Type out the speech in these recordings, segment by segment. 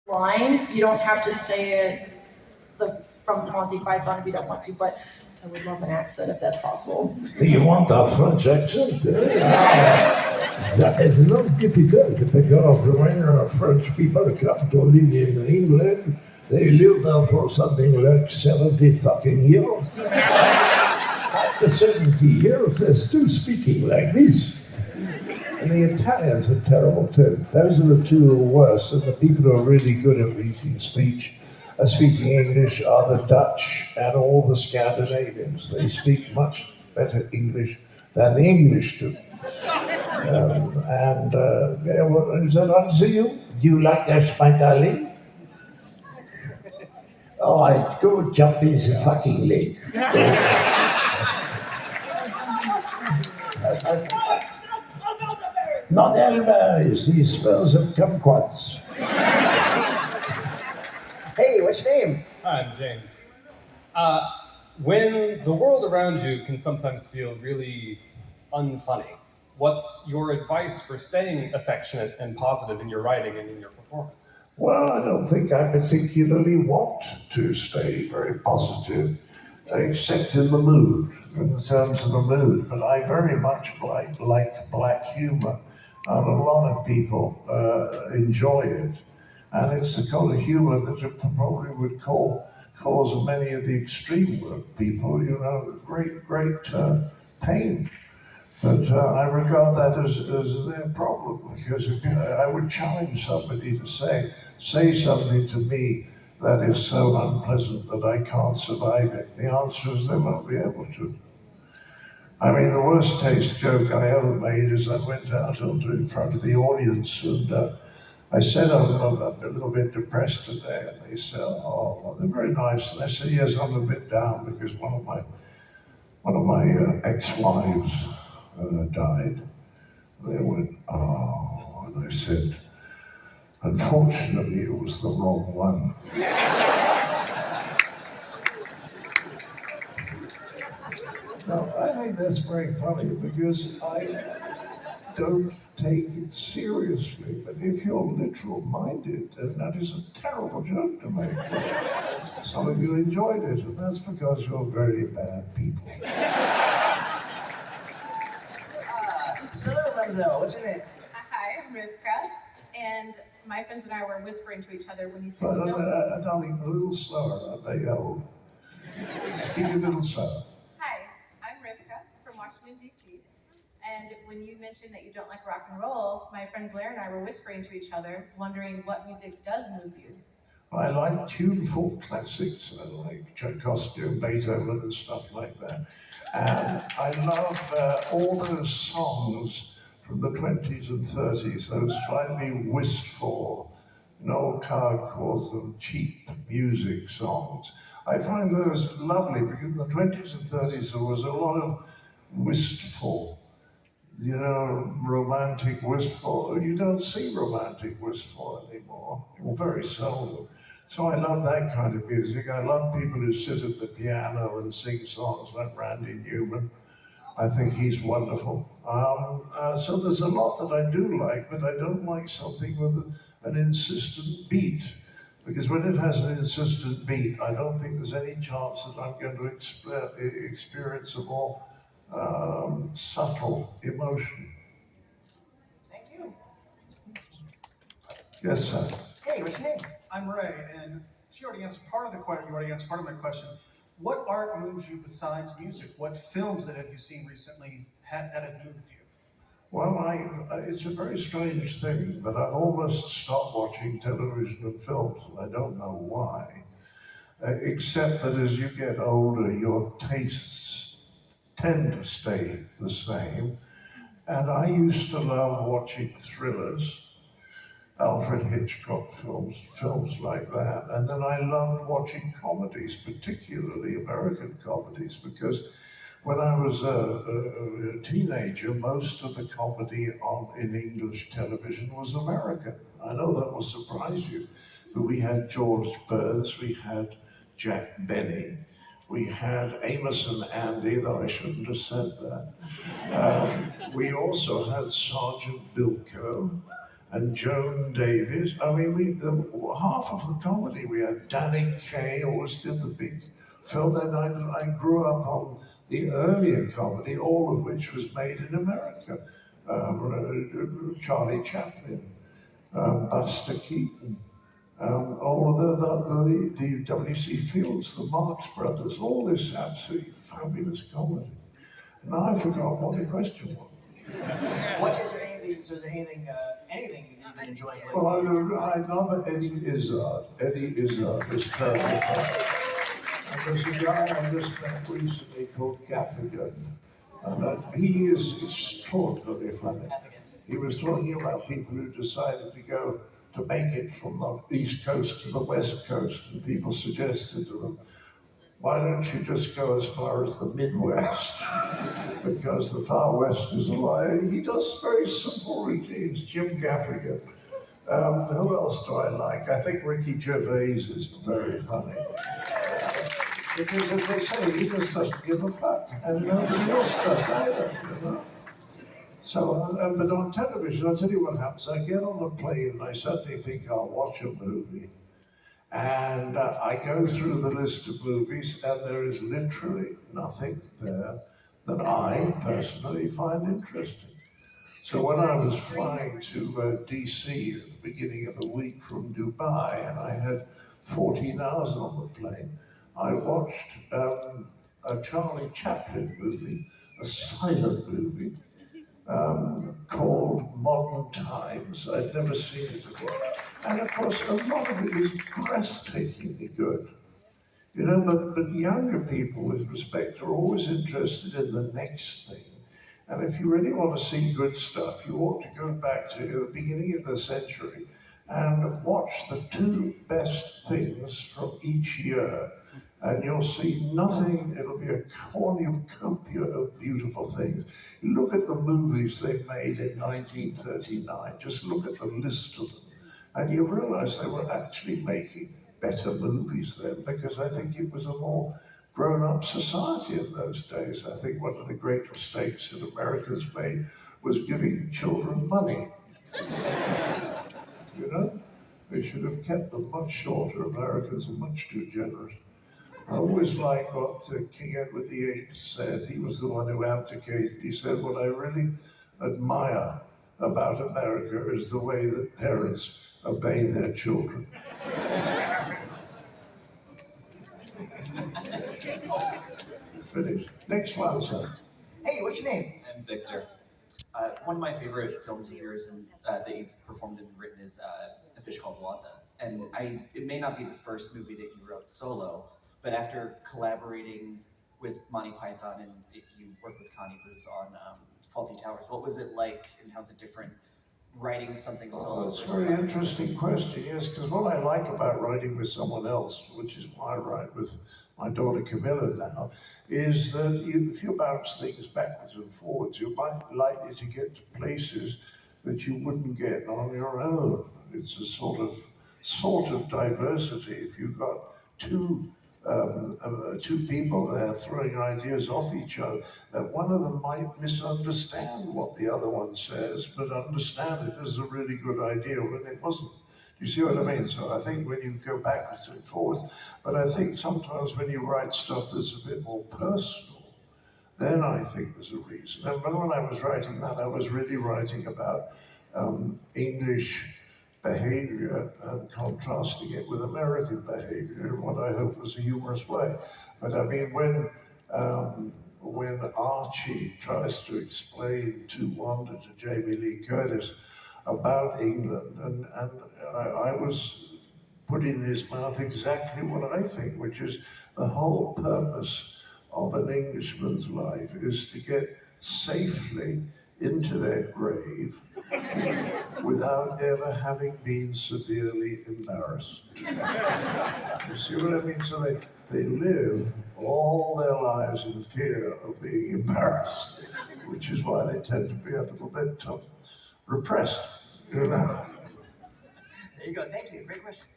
line. You don't have to say it from Monty Python if you don't want to, but I would love an accent if that's possible. You want a French accent? That is not difficult because when French people come to live in England, they live there for something like 70 fucking years. After 70 years, they're still speaking like this. And the Italians are terrible too. Those are the two who are worse, and the people who are really good at reading speech, speaking English, are the Dutch and all the Scandinavians. They speak much better English than the English do. Is that answer you? Do you like that spaghetti? All right, go jump in the fucking lake. Not elderberries, these smells of kumquats. Hey, what's your name? Hi, I'm James. When the world around you can sometimes feel really unfunny, what's your advice for staying affectionate and positive in your writing and in your performance? Well, I don't think I particularly want to stay very positive, except in the mood, in terms of the mood. But I very much like black humor, and a lot of people enjoy it. And it's the kind of humor that it probably would cause many of the extreme people, great pain. But I regard that as their problem, because I would challenge somebody to say something to me that is so unpleasant that I can't survive it. The answer is they won't be able to. I mean, the worst taste joke I ever made is I went out in front of the audience and I said I'm a little bit depressed today, and they said, "Oh, well, they're very nice." And I said, "Yes, I'm a bit down because one of my ex-wives died." And they went, "Oh," and I said, "Unfortunately, it was the wrong one." Now, I think that's very funny because I don't take it seriously. But if you're literal-minded, then that is a terrible joke to make. Some of you enjoyed it, and that's because you're very bad people. So, Mademoiselle, what's your name? Hi, I'm Rivka, and my friends and I were whispering to each other when you said, Darling, a little slower, are they old? Speak a little slower. Hi, I'm Rivka from Washington, D.C., and when you mentioned that you don't like rock and roll, my friend Blair and I were whispering to each other, wondering what music does move you. I like tuneful classics. I like Tchaikovsky and Beethoven and stuff like that. And I love all those songs from the 20s and 30s, those slightly wistful, Noel Coward calls them cheap music songs. I find those lovely because in the 20s and 30s there was a lot of wistful, romantic wistful. You don't see romantic wistful anymore, or very seldom. So I love that kind of music. I love people who sit at the piano and sing songs like Randy Newman. I think he's wonderful. So there's a lot that I do like, but I don't like something with an insistent beat. Because when it has an insistent beat, I don't think there's any chance that I'm going to experience a more subtle emotion. Thank you. Yes, sir. Hey, what's your name? I'm Ray, and you already answered part of the question. You already answered part of my question. What art moves you besides music? What films that have you seen recently that have moved you? Well, it's a very strange thing, but I've almost stopped watching television and films, and I don't know why. Except that as you get older, your tastes tend to stay the same. And I used to love watching thrillers, Alfred Hitchcock films like that. And then I loved watching comedies, particularly American comedies, because when I was a teenager, most of the comedy in English television was American. I know that will surprise you, but we had George Burns, we had Jack Benny, we had Amos and Andy, though I shouldn't have said that. We also had Sergeant Bilko. and Joan Davis. I mean, half of the comedy we had. Danny Kaye always did the big film. Then I grew up on the earlier comedy, all of which was made in America. Charlie Chaplin, Buster Keaton, all of the W.C. Fields, the Marx Brothers, all this absolutely fabulous comedy. Now I forgot what the question was. What is there anything? So is there anything? Anything you've been enjoying lately? Well, I love Eddie Izzard. Eddie Izzard is terrible. And there's a guy I just met recently called Gaffigan, and he is extraordinarily funny. He was talking about people who decided to go to make it from the East Coast to the West Coast, and people suggested to them, why don't you just go as far as the Midwest? Because the Far West is a lie. He does very simple routines. Jim Gaffigan. Who else do I like? I think Ricky Gervais is very funny. Because as they say, he just doesn't give a fuck. And nobody else does either, you know? So, but on television, I'll tell you what happens. I get on a plane and I suddenly think I'll watch a movie. And I go through the list of movies, and there is literally nothing there that I personally find interesting. So when I was flying to DC at the beginning of the week from Dubai, and I had 14 hours on the plane, I watched a Charlie Chaplin movie, a silent movie, called Modern Times. I'd never seen it before. And of course, a lot of it is breathtakingly good. You know, but younger people, with respect, are always interested in the next thing. And if you really want to see good stuff, you ought to go back to the beginning of the century and watch the two best things from each year. And you'll see nothing, it'll be a cornucopia of beautiful things. You look at the movies they made in 1939, just look at the list of them, and you realize they were actually making better movies then, because I think it was a more grown-up society in those days. I think one of the great mistakes that Americans made was giving children money. You know? They should have kept them much shorter. Americans are much too generous. I always like what King Edward VIII said. He was the one who abdicated. He said, what I really admire about America is the way that parents obey their children. Finished. Next one, sir. Hey, what's your name? I'm Victor. One of my favorite films of yours and that you've performed and written is A Fish Called Wanda. And it may not be the first movie that you wrote solo, but after collaborating with Monty Python and you worked with Connie Booth on Faulty Towers, what was it like and how's it different writing something solo? That's a very interesting question, yes, because what I like about writing with someone else, which is why I write with my daughter Camilla now, is that if you bounce things backwards and forwards, you're likely to get to places that you wouldn't get on your own. It's a sort of diversity. If you've got two people there throwing ideas off each other, that one of them might misunderstand what the other one says, but understand it as a really good idea when it wasn't. Do you see what I mean? So I think when you go backwards and forwards, but I think sometimes when you write stuff that's a bit more personal, then I think there's a reason. And when I was writing that, I was really writing about English behavior and contrasting it with American behavior in what I hope was a humorous way. But I mean, when Archie tries to explain to Wanda, to Jamie Lee Curtis, about England, and I was putting in his mouth exactly what I think, which is the whole purpose of an Englishman's life is to get safely into their grave without ever having been severely embarrassed. You see what I mean? So they live all their lives in fear of being embarrassed, which is why they tend to be a little bit repressed, you know. There you go. Thank you. Great question.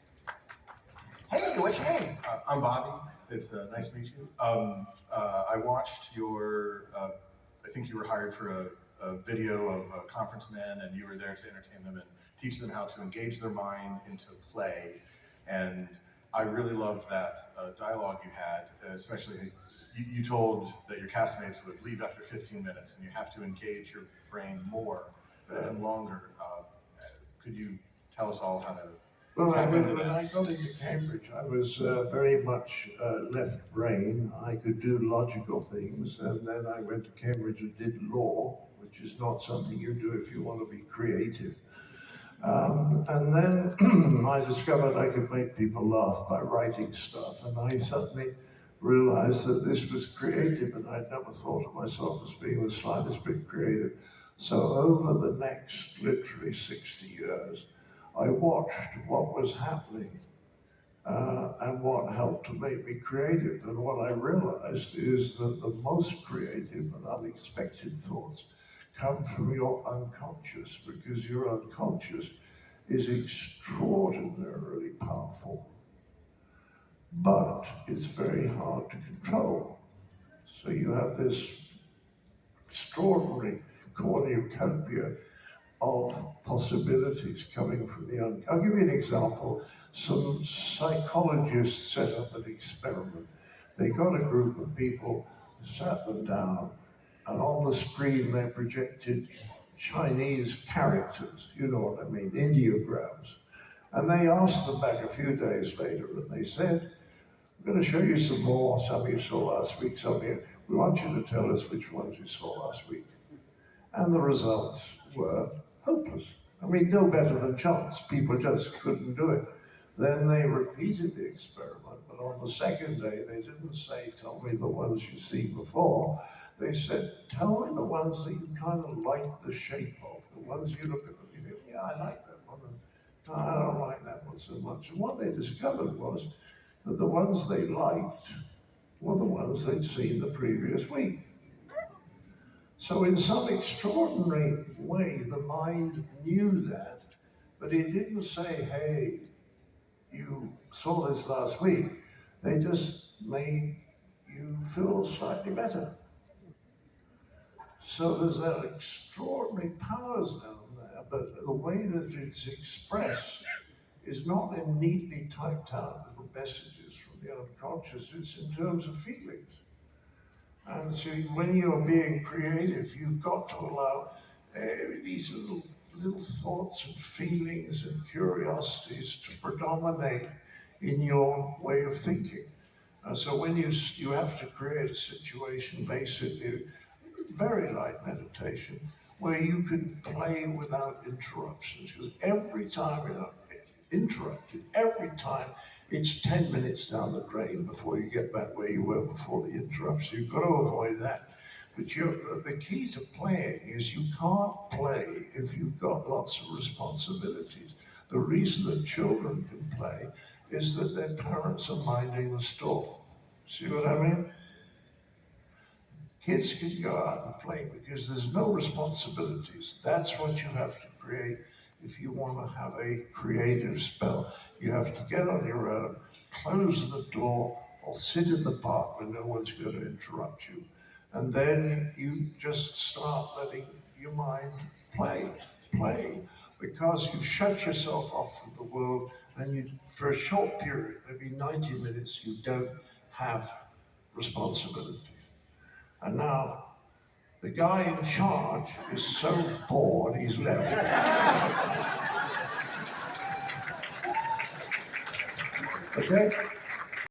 Hey, what's your name? I'm Bobby. It's nice to meet you. I watched your, I think you were hired for a video of conferencemen, and you were there to entertain them and teach them how to engage their mind into play. And I really loved that dialogue you had, especially you told that your castmates would leave after 15 minutes and you have to engage your brain more and longer. Could you tell us all how to Well, tap into when that? I got into Cambridge, I was very much left brain. I could do logical things, and then I went to Cambridge and did law, which is not something you do if you want to be creative. And then I discovered I could make people laugh by writing stuff, and I suddenly realized that this was creative, and I'd never thought of myself as being the slightest bit creative. So over the next literally 60 years, I watched what was happening and what helped to make me creative. And what I realized is that the most creative and unexpected thoughts come from your unconscious, because your unconscious is extraordinarily powerful, but it's very hard to control. So you have this extraordinary cornucopia of possibilities coming from the unconscious. I'll give you an example. Some psychologists set up an experiment. They got a group of people, sat them down, and on the screen they projected Chinese characters, you know what I mean, ideograms. And they asked them back a few days later, and they said, "We're going to show you some more. Some you saw last week, some you. We want you to tell us which ones you saw last week." And the results were hopeless. I mean, no better than chance. People just couldn't do it. Then they repeated the experiment, but on the second day, they didn't say, "Tell me the ones you've seen before." They said, "Tell me the ones that you kind of like the shape of, the ones you look at them, you think, yeah, I like that one, and no, I don't like that one so much." And what they discovered was that the ones they liked were the ones they'd seen the previous week. So in some extraordinary way, the mind knew that, but it didn't say, "Hey, you saw this last week." They just made you feel slightly better. So there's that extraordinary powers down there, but the way that it's expressed is not in neatly typed out little messages from the unconscious, it's in terms of feelings. And so when you're being creative, you've got to allow these little thoughts and feelings and curiosities to predominate in your way of thinking. So when you have to create a situation, basically, very light meditation, where you can play without interruptions, because every time you're interrupted, every time it's 10 minutes down the drain before you get back where you were before the interruption. You've got to avoid that. But the key to playing is you can't play if you've got lots of responsibilities. The reason that children can play is that their parents are minding the store. See what I mean? Kids can go out and play because there's no responsibilities. That's what you have to create if you want to have a creative spell. You have to get on your own, close the door, or sit in the park where no one's going to interrupt you. And then you just start letting your mind play, because you've shut yourself off from the world, and you, for a short period, maybe 90 minutes, you don't have responsibilities. And now, the guy in charge is so bored he's left. Okay?